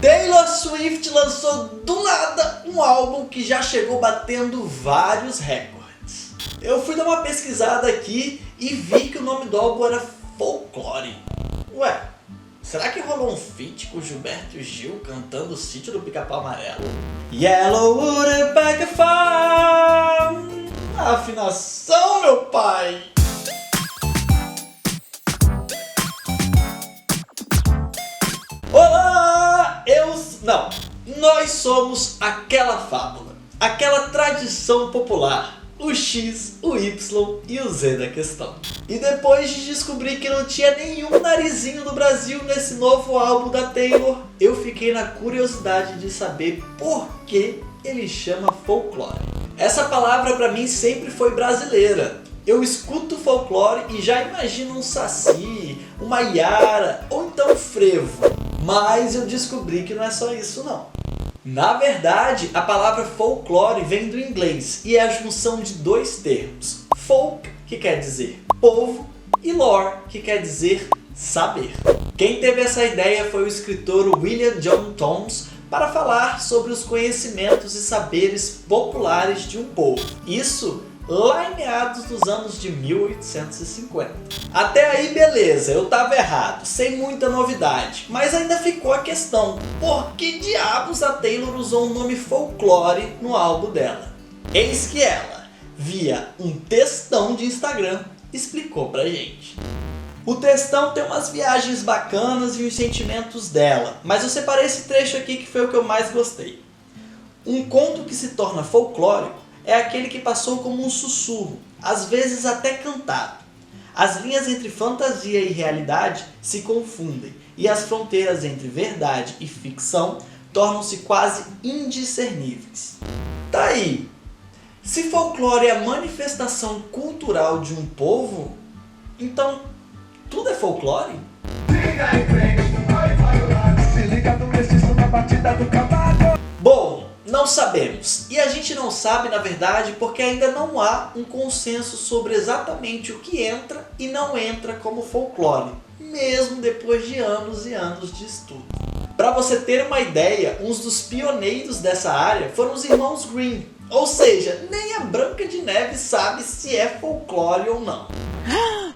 Taylor Swift lançou do nada um álbum que já chegou batendo vários recordes. Eu fui dar uma pesquisada aqui e vi que o nome do álbum era Folklore. Ué, será que rolou um feat com Gilberto Gil cantando o Sítio do Pica-Pau Amarelo? Yellowwood Back Farm. Afinação, meu pai! Olá! Nós somos aquela fábula, aquela tradição popular, o X, o Y e o Z da questão. E depois de descobrir que não tinha nenhum narizinho do Brasil nesse novo álbum da Taylor, eu fiquei na curiosidade de saber por que ele chama folclore. Essa palavra pra mim sempre foi brasileira. Eu escuto folclore e já imagino um saci, uma iara ou então um frevo. Mas eu descobri que não é só isso não. Na verdade, a palavra folclore vem do inglês e é a junção de dois termos. Folk, que quer dizer povo, e lore, que quer dizer saber. Quem teve essa ideia foi o escritor William John Thoms para falar sobre os conhecimentos e saberes populares de um povo. Isso lá em meados dos anos de 1850. Até aí beleza, eu tava errado, sem muita novidade, mas ainda ficou a questão, por que diabos a Taylor usou o nome folclore no álbum dela? Eis que ela, via um textão de Instagram, explicou pra gente. O textão tem umas viagens bacanas e os sentimentos dela, mas eu separei esse trecho aqui que foi o que eu mais gostei. Um conto que se torna folclórico é aquele que passou como um sussurro, às vezes até cantado. As linhas entre fantasia e realidade se confundem e as fronteiras entre verdade e ficção tornam-se quase indiscerníveis. Tá aí! Se folclore é a manifestação cultural de um povo, então tudo é folclore? Bom, não sabemos. E a gente não sabe, na verdade, porque ainda não há um consenso sobre exatamente o que entra e não entra como folclore, mesmo depois de anos e anos de estudo. Para você ter uma ideia, uns dos pioneiros dessa área foram os irmãos Grimm. Ou seja, nem a Branca de Neve sabe se é folclore ou não.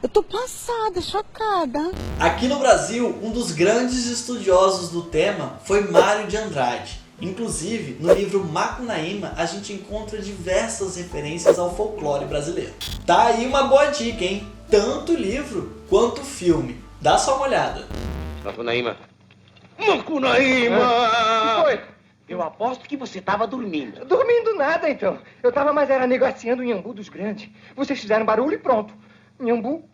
Eu tô passada, chocada. Aqui no Brasil, um dos grandes estudiosos do tema foi Mário de Andrade. Inclusive, no livro Macunaíma, a gente encontra diversas referências ao folclore brasileiro. Tá aí uma boa dica, hein? Tanto o livro quanto o filme. Dá só uma olhada. Macunaíma! Macunaíma! O que foi? Eu aposto que você estava dormindo. Dormindo nada, então. Eu tava mais era negociando o Nhambu dos grandes. Vocês fizeram barulho e pronto. Nhambu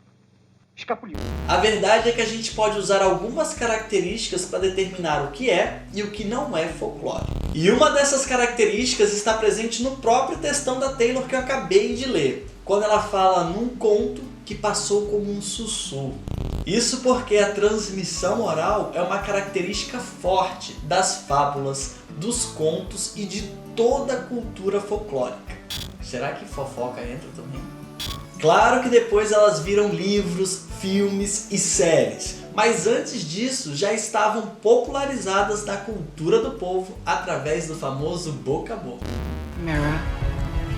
escapuliu. A verdade é que a gente pode usar algumas características para determinar o que é e o que não é folclore. E uma dessas características está presente no próprio textão da Taylor que eu acabei de ler, quando ela fala num conto que passou como um sussurro. Isso porque a transmissão oral é uma característica forte das fábulas, dos contos e de toda a cultura folclórica. Será que fofoca entra também? Claro que depois elas viram livros, filmes e séries, mas antes disso já estavam popularizadas na cultura do povo através do famoso boca a boca. Mirror,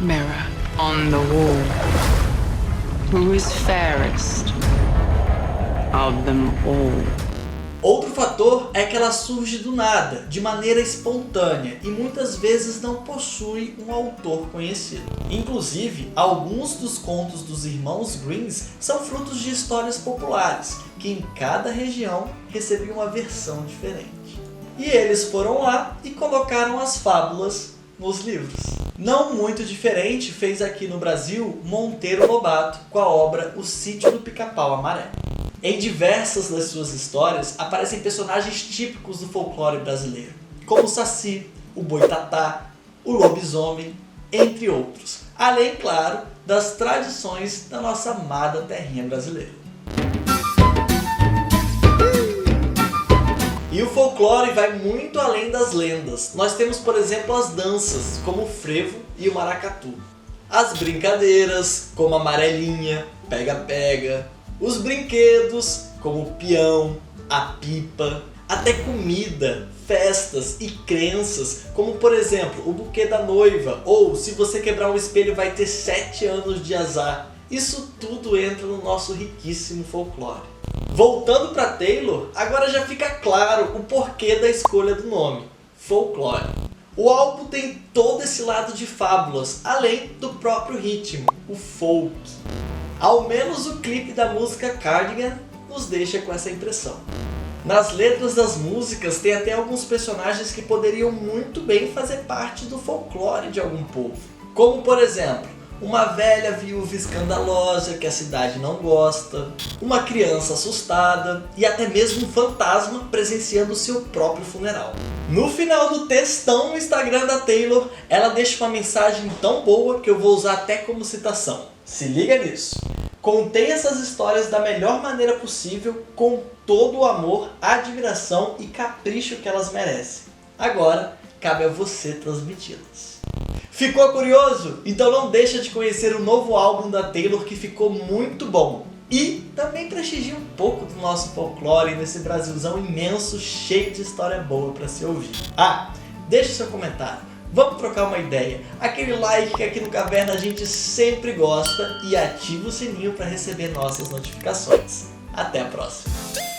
mirror on the wall, who is fairest of them all? Outro fator é que ela surge do nada, de maneira espontânea e muitas vezes não possui um autor conhecido. Inclusive, alguns dos contos dos irmãos Grimm são frutos de histórias populares, que em cada região recebiam uma versão diferente. E eles foram lá e colocaram as fábulas nos livros. Não muito diferente fez aqui no Brasil Monteiro Lobato com a obra O Sítio do Pica-Pau Amarelo. Em diversas das suas histórias aparecem personagens típicos do folclore brasileiro, como o Saci, o Boitatá, o lobisomem, entre outros. Além, claro, das tradições da nossa amada terrinha brasileira. E o folclore vai muito além das lendas. Nós temos, por exemplo, as danças, como o frevo e o maracatu. As brincadeiras, como a amarelinha, pega-pega. Os brinquedos, como o peão, a pipa. até comida, festas e crenças, como por exemplo, o buquê da noiva, ou se você quebrar um espelho vai ter 7 anos de azar. Isso tudo entra no nosso riquíssimo folclore. Voltando para Taylor, agora já fica claro o porquê da escolha do nome, folclore. O álbum tem todo esse lado de fábulas, além do próprio ritmo, o folk. Ao menos o clipe da música Cardigan nos deixa com essa impressão. Nas letras das músicas tem até alguns personagens que poderiam muito bem fazer parte do folclore de algum povo. Como por exemplo, uma velha viúva escandalosa que a cidade não gosta, uma criança assustada e até mesmo um fantasma presenciando seu próprio funeral. No final do textão no Instagram da Taylor, ela deixa uma mensagem tão boa que eu vou usar até como citação. Se liga nisso. Contei essas histórias da melhor maneira possível, com todo o amor, admiração e capricho que elas merecem. Agora, cabe a você transmiti-las. Ficou curioso? Então não deixa de conhecer o novo álbum da Taylor que ficou muito bom. E também prestigia um pouco do nosso folclore nesse Brasilzão imenso, cheio de história boa para se ouvir. Ah, deixa seu comentário, vamos trocar uma ideia, aquele like que aqui no Caverna a gente sempre gosta e ativa o sininho para receber nossas notificações. Até a próxima!